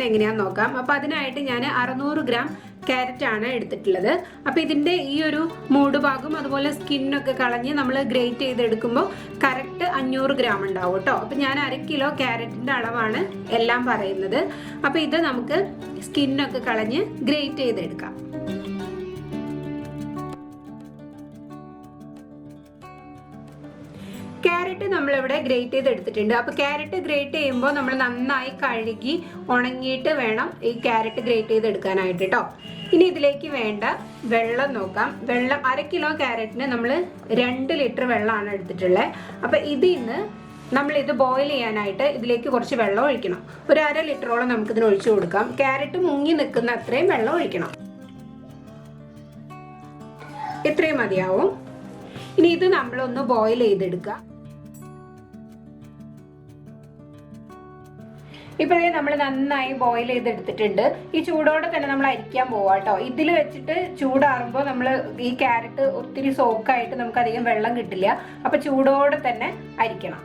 എങ്ങനെയാണെന്ന് നോക്കാം. അപ്പോൾ അതിനായിട്ട് ഞാൻ 600 ഗ്രാം ക്യാരറ്റ് ആണ് എടുത്തിട്ടുള്ളത്. അപ്പോൾ ഇതിൻ്റെ ഈ ഒരു മൂട് ഭാഗം അതുപോലെ സ്കിന്നൊക്കെ കളഞ്ഞ് നമ്മൾ ഗ്രേറ്റ് ചെയ്തെടുക്കുമ്പോൾ കറക്റ്റ് 500 ഗ്രാം ഉണ്ടാവും കേട്ടോ. അപ്പോൾ ഞാൻ 1 കിലോ ക്യാരറ്റിൻ്റെ അളവാണ് എല്ലാം പറയുന്നത്. അപ്പോൾ ഇത് നമുക്ക് സ്കിന്നൊക്കെ കളഞ്ഞ് ഗ്രേറ്റ് ചെയ്തെടുക്കാം. ക്യാരറ്റ് നമ്മളിവിടെ ഗ്രേറ്റ് ചെയ്തെടുത്തിട്ടുണ്ട്. അപ്പോൾ ക്യാരറ്റ് ഗ്രേറ്റ് ചെയ്യുമ്പോൾ നമ്മൾ നന്നായി കഴുകി ഉണങ്ങിയിട്ട് വേണം ഈ ക്യാരറ്റ് ഗ്രേറ്റ് ചെയ്തെടുക്കാനായിട്ട് കേട്ടോ. ഇനി ഇതിലേക്ക് വേണ്ട വെള്ളം നോക്കാം. വെള്ളം 1 കിലോ ക്യാരറ്റിന് നമ്മൾ 2 ലിറ്റർ വെള്ളമാണ് എടുത്തിട്ടുള്ളത്. അപ്പോൾ ഇതിന്ന് നമ്മളിത് ബോയിൽ ചെയ്യാനായിട്ട് ഇതിലേക്ക് കുറച്ച് വെള്ളം ഒഴിക്കണം. ഒരു 1/2 ലിറ്ററോളം നമുക്കിതിന് ഒഴിച്ചു കൊടുക്കാം. ക്യാരറ്റ് മുങ്ങി നിൽക്കുന്ന അത്രയും വെള്ളം ഒഴിക്കണം. ഇത്രയും മതിയാവും. ഇനി ഇത് നമ്മളൊന്ന് ബോയിൽ ചെയ്തെടുക്കുക. ഇപ്പോഴേ നമ്മൾ നന്നായി ബോയിൽ ചെയ്തെടുത്തിട്ടുണ്ട്. ഈ ചൂടോടെ തന്നെ നമ്മൾ അരിക്കാൻ പോവാം കേട്ടോ. ഇതിൽ വെച്ചിട്ട് ചൂടാറുമ്പോൾ നമ്മൾ ഈ ക്യാരറ്റ് ഒത്തിരി സോക്കായിട്ട് നമുക്ക് അധികം വെള്ളം കിട്ടില്ല. അപ്പൊ ചൂടോടെ തന്നെ അരിക്കണം.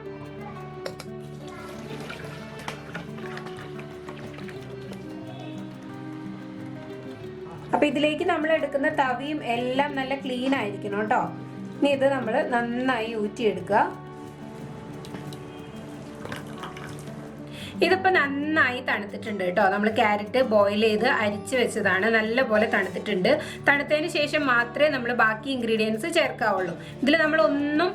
അപ്പൊ ഇതിലേക്ക് നമ്മൾ എടുക്കുന്ന തവിയും എല്ലാം നല്ല ക്ലീൻ ആയിരിക്കണം കേട്ടോ. ഇനി ഇത് നമ്മൾ നന്നായി ഊറ്റിയെടുക്കുക. ഇതിപ്പോൾ നന്നായി തണുത്തിട്ടുണ്ട് കേട്ടോ. നമ്മൾ ക്യാരറ്റ് ബോയിൽ ചെയ്ത് അരിച്ച് വെച്ചതാണ്. നല്ലപോലെ തണുത്തിട്ടുണ്ട്. തണുത്തതിന് ശേഷം മാത്രമേ നമ്മൾ ബാക്കി ഇൻഗ്രീഡിയൻസ് ചേർക്കാവുള്ളൂ. ഇതിൽ നമ്മളൊന്നും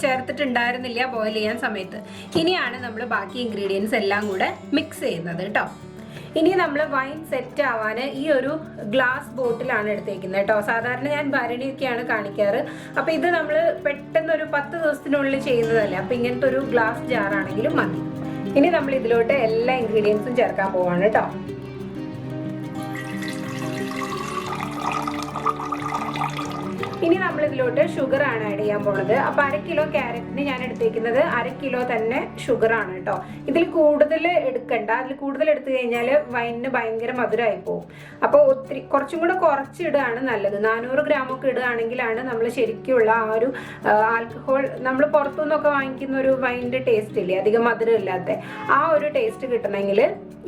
ചേർത്തിട്ടുണ്ടായിരുന്നില്ല ബോയിൽ ചെയ്യാൻ സമയത്ത്. ഇനിയാണ് നമ്മൾ ബാക്കി ഇൻഗ്രീഡിയൻസ് എല്ലാം കൂടെ മിക്സ് ചെയ്യുന്നത് കേട്ടോ. ഇനി നമ്മൾ വൈൻ സെറ്റ് ആവാൻ ഈ ഒരു ഗ്ലാസ് ബോട്ടിലാണ് എടുത്തേക്കുന്നത് കേട്ടോ. സാധാരണ ഞാൻ ഭരണിയൊക്കെയാണ് കാണിക്കാറ്. അപ്പോൾ ഇത് നമ്മൾ പെട്ടെന്ന് ഒരു 10 ദിവസത്തിനുള്ളിൽ ചെയ്യുന്നതല്ലേ. അപ്പോൾ ഇങ്ങനത്തെ ഒരു ഗ്ലാസ് ജാറാണെങ്കിലും മതി. ഇനി നമ്മൾ ഇതിലോട്ട് എല്ലാ ഇൻഗ്രീഡിയൻസും ചേർക്കാൻ പോവാണ് കേട്ടോ. ഇനി നമ്മൾ ഇതിലോട്ട് ഷുഗർ ആണ് ആഡ് ചെയ്യാൻ പോകുന്നത്. അപ്പോൾ 1 കിലോ ക്യാരറ്റിന് ഞാൻ എടുത്തേക്കുന്നത് 1 കിലോ തന്നെ ഷുഗർ ആണ് കേട്ടോ. ഇതിൽ കൂടുതൽ എടുക്കണ്ട. അതിൽ കൂടുതൽ എടുത്തു കഴിഞ്ഞാൽ വൈനിന് ഭയങ്കര മധുരമായി പോകും. അപ്പോൾ കുറച്ചും കൂടെ കുറച്ചിടുകയാണ് നല്ലത്. 400 ഗ്രാമൊക്കെ ഇടുകയാണെങ്കിലാണ് നമ്മൾ ശരിക്കുള്ള ആ ഒരു ആൽക്കഹോൾ, നമ്മൾ പുറത്തുനിന്നൊക്കെ വാങ്ങിക്കുന്ന ഒരു വൈനിൻ്റെ ടേസ്റ്റ് ഇല്ലേ, അധികം മധുരം ഇല്ലാത്ത ആ ഒരു ടേസ്റ്റ് കിട്ടണമെങ്കിൽ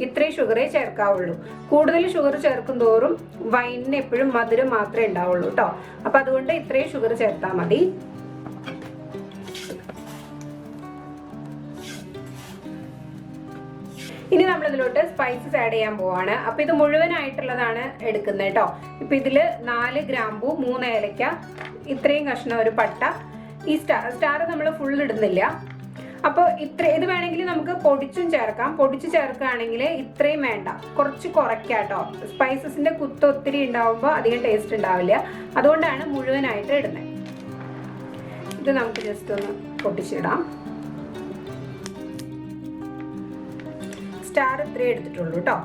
ഇത്രയും ഷുഗറേ ചേർക്കാവുള്ളൂ. കൂടുതൽ ഷുഗർ ചേർക്കും തോറും വൈനിന് എപ്പോഴും മധുരം മാത്രമേ ഉണ്ടാവുള്ളൂ കേട്ടോ. അപ്പം അതുകൊണ്ട് ഇത്രയും ഷുഗർ ചേർത്താൽ മതി. ഇനി നമ്മൾ ഇതിലോട്ട് സ്പൈസസ് ആഡ് ചെയ്യാൻ പോവാണ്. അപ്പൊ ഇത് മുഴുവനായിട്ടുള്ളതാണ് എടുക്കുന്നത് കേട്ടോ. ഇപ്പൊ ഇതില് 4 ഗ്രാമ്പൂ, 3 ഏലക്ക, ഇത്രയും കഷ്ണം ഒരു പട്ട. ഈ സ്റ്റാർ നമ്മൾ ഫുൾ ഇടുന്നില്ല. അപ്പോൾ ഇത് വേണമെങ്കിൽ നമുക്ക് പൊടിച്ചും ചേർക്കാം. പൊടിച്ച് ചേർക്കുകയാണെങ്കിൽ ഇത്രയും വേണ്ട, കുറച്ച് കുറയ്ക്കാട്ടോ. സ്പൈസസിന്റെ കുത്ത് ഒത്തിരി ഉണ്ടാവുമ്പോൾ അധികം ടേസ്റ്റ് ഉണ്ടാവില്ല. അതുകൊണ്ടാണ് മുഴുവനായിട്ട് ഇടുന്നത്. ഇത് നമുക്ക് ജസ്റ്റ് ഒന്ന് പൊട്ടിച്ചിടാം. സ്റ്റാർ ഇത്രേ എടുത്തിട്ടുള്ളൂ കേട്ടോ.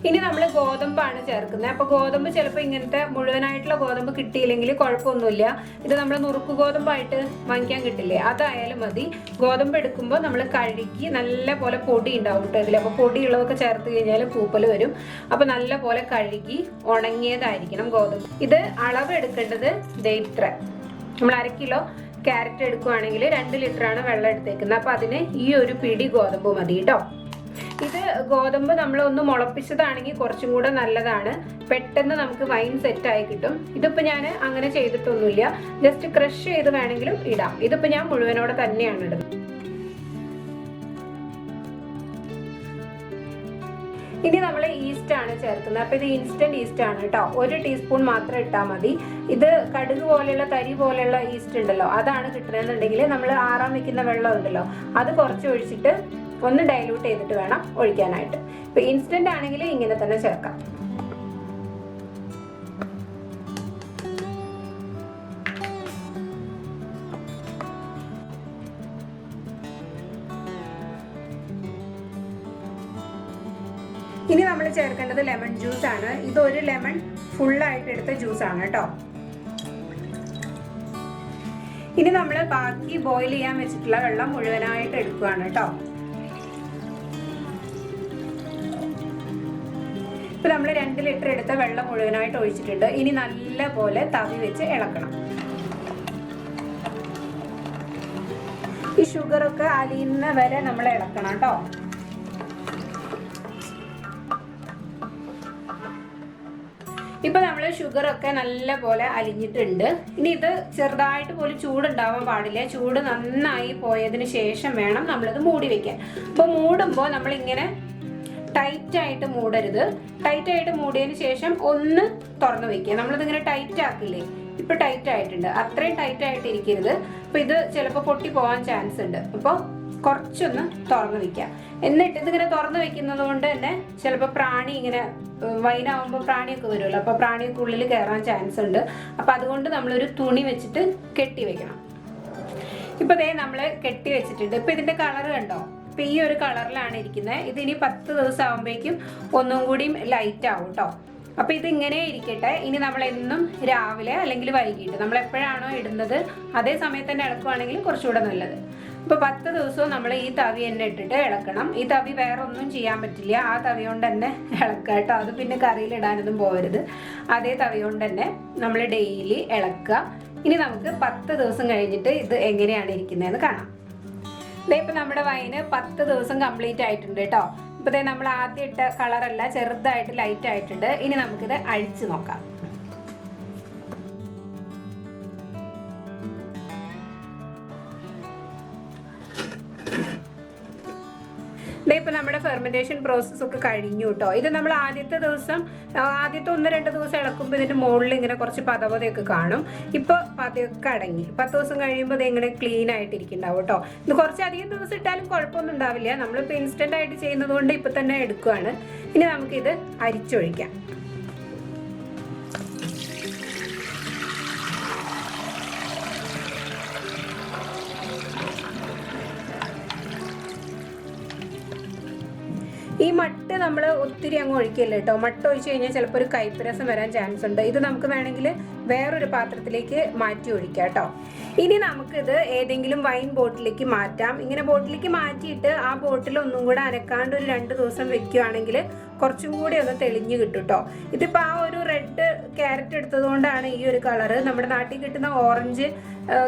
ഇനി നമ്മൾ ഗോതമ്പാണ് ചേർക്കുന്നത്. അപ്പോൾ ഗോതമ്പ് ചിലപ്പോൾ ഇങ്ങനത്തെ മുഴുവനായിട്ടുള്ള ഗോതമ്പ് കിട്ടിയില്ലെങ്കിൽ കുഴപ്പമൊന്നുമില്ല. ഇത് നമ്മൾ നുറുക്ക് ഗോതമ്പായിട്ട് വാങ്ങിക്കാൻ കിട്ടില്ലേ, അതായാലും മതി. ഗോതമ്പ് എടുക്കുമ്പോൾ നമ്മൾ കഴുകി നല്ല പോലെ പൊടി ഉണ്ടാവും കേട്ടോ ഇതിൽ. അപ്പോൾ പൊടിയുള്ളതൊക്കെ ചേർത്ത് കഴിഞ്ഞാൽ പൂപ്പൽ വരും. അപ്പോൾ നല്ല പോലെ കഴുകി ഉണങ്ങിയതായിരിക്കണം ഗോതമ്പ്. ഇത് അളവ് എടുക്കേണ്ടത് ഇത്ര. നമ്മൾ 1 കിലോ ക്യാരറ്റ് എടുക്കുകയാണെങ്കിൽ 2 ലിറ്ററാണ് വെള്ളം എടുത്തേക്കുന്നത്. അപ്പോൾ അതിന് ഈ ഒരു പിടി ഗോതമ്പ് മതി കേട്ടോ. ഇത് ഗോതമ്പ് നമ്മളൊന്ന് മുളപ്പിച്ചതാണെങ്കിൽ കുറച്ചും കൂടെ നല്ലതാണ്. പെട്ടെന്ന് നമുക്ക് വൈൻ സെറ്റായി കിട്ടും. ഇതിപ്പോൾ ഞാൻ അങ്ങനെ ചെയ്തിട്ടൊന്നുമില്ല. ജസ്റ്റ് ക്രഷ് ചെയ്ത് വേണമെങ്കിലും ഇടാം. ഇതിപ്പോൾ ഞാൻ മുഴുവനോടെ തന്നെയാണ് ഇടുന്നത്. ഇനി നമ്മൾ ഈസ്റ്റ് ആണ് ചേർക്കുന്നത്. അപ്പോൾ ഇത് ഇൻസ്റ്റന്റ് ഈസ്റ്റ് ആണ് കേട്ടോ. 1 ടീസ്പൂൺ മാത്രം ഇട്ടാൽ മതി. ഇത് കടുക് പോലെയുള്ള തരി പോലെയുള്ള ഈസ്റ്റ് ഉണ്ടല്ലോ, അതാണ് കിട്ടണമെന്നുണ്ടെങ്കിൽ നമ്മൾ ആറാൻ വെക്കുന്ന വെള്ളം ഉണ്ടല്ലോ, അത് കുറച്ച് ഒഴിച്ചിട്ട് ഒന്ന് ഡൈല്യൂട്ട് ചെയ്തിട്ട് വേണം ഒഴിക്കാനായിട്ട്. ഇപ്പൊ ഇൻസ്റ്റന്റ് ആണെങ്കിൽ ഇങ്ങനെ തന്നെ ചേർക്കാം. ഇനി നമ്മൾ ചേർക്കേണ്ടത് ലെമൺ ജ്യൂസ് ആണ്. ഇത് 1 ലെമൺ ഫുള്ളായിട്ട് എടുത്ത ജ്യൂസ് ആണ് കേട്ടോ. ഇനി നമ്മൾ ബാക്കി ബോയിൽ ചെയ്യാൻ വെച്ചിട്ടുള്ള വെള്ളം മുഴുവനായിട്ട് എടുക്കുകയാണ് കേട്ടോ. ഇപ്പൊ നമ്മൾ 2 ലിറ്റർ എടുത്ത വെള്ളം മുഴുവനായിട്ട് ഒഴിച്ചിട്ടുണ്ട്. ഇനി നല്ല പോലെ തവി വെച്ച് ഇളക്കണം. ഈ ഷുഗറൊക്കെ അലിയുന്ന വരെ നമ്മൾ ഇളക്കണം കേട്ടോ. ഇപ്പൊ നമ്മൾ ഷുഗറൊക്കെ നല്ല പോലെ അലിഞ്ഞിട്ടുണ്ട്. ഇനി ഇത് ചെറുതായിട്ട് പോലും ചൂടുണ്ടാവാൻ പാടില്ല. ചൂട് നന്നായി പോയതിന് ശേഷം വേണം നമ്മളിത് മൂടി വെക്കാൻ. അപ്പോൾ മൂടുമ്പോൾ നമ്മളിങ്ങനെ ടൈറ്റായിട്ട് മൂടരുത്. ടൈറ്റായിട്ട് മൂടിയതിന് ശേഷം ഒന്ന് തുറന്നു വെക്കുക. നമ്മളിതിങ്ങനെ ടൈറ്റ് ആക്കില്ലേ, ഇപ്പൊ ടൈറ്റ് ആയിട്ടുണ്ട്. അത്രയും ടൈറ്റ് ആയിട്ട് ഇരിക്കരുത്. അപ്പൊ ഇത് ചിലപ്പോൾ പൊട്ടി പോകാൻ ചാൻസ് ഉണ്ട്. അപ്പോൾ കുറച്ചൊന്ന് തുറന്നു വെക്കുക. എന്നിട്ട് ഇതിങ്ങനെ തുറന്നു വെക്കുന്നത് കൊണ്ട് തന്നെ ചിലപ്പോൾ പ്രാണി ഇങ്ങനെ വൈനാവുമ്പോൾ പ്രാണിയൊക്കെ വരുമല്ലോ, അപ്പോൾ പ്രാണിയൊക്കെ ഉള്ളിൽ കയറാൻ ചാൻസ് ഉണ്ട്. അപ്പോൾ അതുകൊണ്ട് നമ്മളൊരു തുണി വെച്ചിട്ട് കെട്ടി വെക്കണം. ഇപ്പോൾ ദേ നമ്മൾ കെട്ടി വെച്ചിട്ടുണ്ട്. ഇപ്പോൾ ഇതിൻ്റെ കളർ കണ്ടോ, ഇപ്പം ഈ ഒരു കളറിലാണ് ഇരിക്കുന്നത്. ഇതിനി 10 ദിവസം ആകുമ്പോഴേക്കും ഒന്നും കൂടിയും ലൈറ്റ് ആവും കേട്ടോ. അപ്പോൾ ഇതിങ്ങനെ ഇരിക്കട്ടെ. ഇനി നമ്മൾ എന്നും രാവിലെ അല്ലെങ്കിൽ വൈകിട്ട് നമ്മൾ എപ്പോഴാണോ ഇടുന്നത് അതേ സമയത്ത് തന്നെ ഇളക്കുവാണെങ്കിൽ കുറച്ചുകൂടെ നല്ലത്. ഇപ്പോൾ 10 ദിവസവും നമ്മൾ ഈ തവി തന്നെ ഇട്ടിട്ട് ഇളക്കണം. ഈ തവി വേറെ ഒന്നും ചെയ്യാൻ പറ്റില്ല, ആ തവി കൊണ്ട് തന്നെ ഇളക്കുക കേട്ടോ. അത് പിന്നെ കറിയിലിടാനൊന്നും പോകരുത്. അതേ തവി കൊണ്ട് തന്നെ നമ്മൾ ഡെയിലി ഇളക്കുക. ഇനി നമുക്ക് 10 ദിവസം കഴിഞ്ഞിട്ട് ഇത് എങ്ങനെയാണ് ഇരിക്കുന്നതെന്ന് കാണാം. ഇപ്പം നമ്മുടെ വൈന് 10 ദിവസം കംപ്ലീറ്റ് ആയിട്ടുണ്ട് കേട്ടോ. ഇപ്പോൾ നമ്മൾ ആദ്യം ഇട്ട കളറല്ല, ചെറുതായിട്ട് ലൈറ്റ് ആയിട്ടുണ്ട്. ഇനി നമുക്കിത് അഴിച്ചു നോക്കാം. ഇപ്പം നമ്മുടെ ഫെർമെൻറ്റേഷൻ പ്രോസസ്സ് ഒക്കെ കഴിഞ്ഞു കേട്ടോ. ഇത് നമ്മൾ ആദ്യത്തെ 1-2 ദിവസം ഇളക്കുമ്പോൾ ഇതിൻ്റെ മുകളിൽ ഇങ്ങനെ കുറച്ച് പതവതയൊക്കെ കാണും. ഇപ്പോൾ പതയൊക്കെ അടങ്ങി. 10 ദിവസം കഴിയുമ്പോൾ ഇത് ഇങ്ങനെ ക്ലീൻ ആയിട്ടിരിക്കുന്നുണ്ടാവും കേട്ടോ. ഇത് കുറച്ചധികം ദിവസം ഇട്ടാലും കുഴപ്പമൊന്നും ഉണ്ടാവില്ല. നമ്മളിപ്പോൾ ഇൻസ്റ്റൻ്റ് ആയിട്ട് ചെയ്യുന്നത് കൊണ്ട് ഇപ്പം തന്നെ എടുക്കുകയാണ്. ഇനി നമുക്കിത് അരിച്ചൊഴിക്കാം. ഈ മട്ട് നമ്മൾ ഒത്തിരി അങ്ങ് ഒഴിക്കില്ല കേട്ടോ. മട്ട് ഒഴിച്ച് കഴിഞ്ഞാൽ ചിലപ്പോൾ ഒരു കയ്പ്പ് വരാൻ ചാൻസ് ഉണ്ട്. ഇത് നമുക്ക് വേണമെങ്കിൽ വേറൊരു പാത്രത്തിലേക്ക് മാറ്റി ഒഴിക്കാം കേട്ടോ. ഇനി നമുക്കിത് ഏതെങ്കിലും വൈൻ ബോട്ടിലേക്ക് മാറ്റാം. ഇങ്ങനെ ബോട്ടിലേക്ക് മാറ്റിയിട്ട് ആ ബോട്ടിൽ ഒന്നും കൂടെ അനക്കാണ്ട് ഒരു 2 ദിവസം വെക്കുകയാണെങ്കിൽ കുറച്ചും കൂടി ഒന്ന് തെളിഞ്ഞ് കിട്ടും കേട്ടോ. ഇതിപ്പോൾ ആ ഒരു റെഡ് ക്യാരറ്റ് എടുത്തത് കൊണ്ടാണ് ഈ ഒരു കളറ്. നമ്മുടെ നാട്ടിൽ കിട്ടുന്ന ഓറഞ്ച്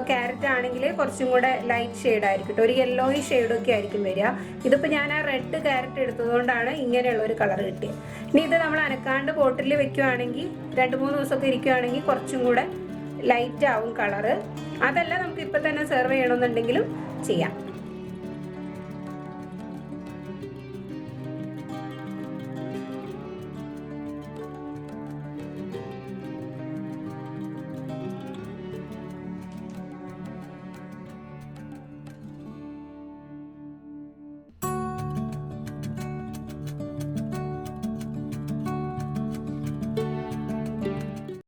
ക്യാരറ്റ് ആണെങ്കിൽ കുറച്ചും കൂടെ ലൈറ്റ് ഷെയ്ഡ് ആയിരിക്കും കേട്ടോ. ഒരു യെല്ലോയി ഷെയ്ഡൊക്കെ ആയിരിക്കും വരിക. ഇതിപ്പോൾ ഞാൻ ആ റെഡ് ക്യാരറ്റ് എടുത്തത് കൊണ്ടാണ് ഇങ്ങനെയുള്ള ഒരു കളർ കിട്ടിയത്. ഇനി ഇത് നമ്മൾ അനക്കാണ്ട് ബോട്ടിൽ വെക്കുകയാണെങ്കിൽ 2-3 ദിവസമൊക്കെ ഇരിക്കുകയാണെങ്കിൽ കുറച്ചും കൂടെ ലൈറ്റ് ആവും കളറ്. അതല്ല നമുക്ക് ഇപ്പം തന്നെ സെർവ് ചെയ്യണമെന്നുണ്ടെങ്കിലും ചെയ്യാം.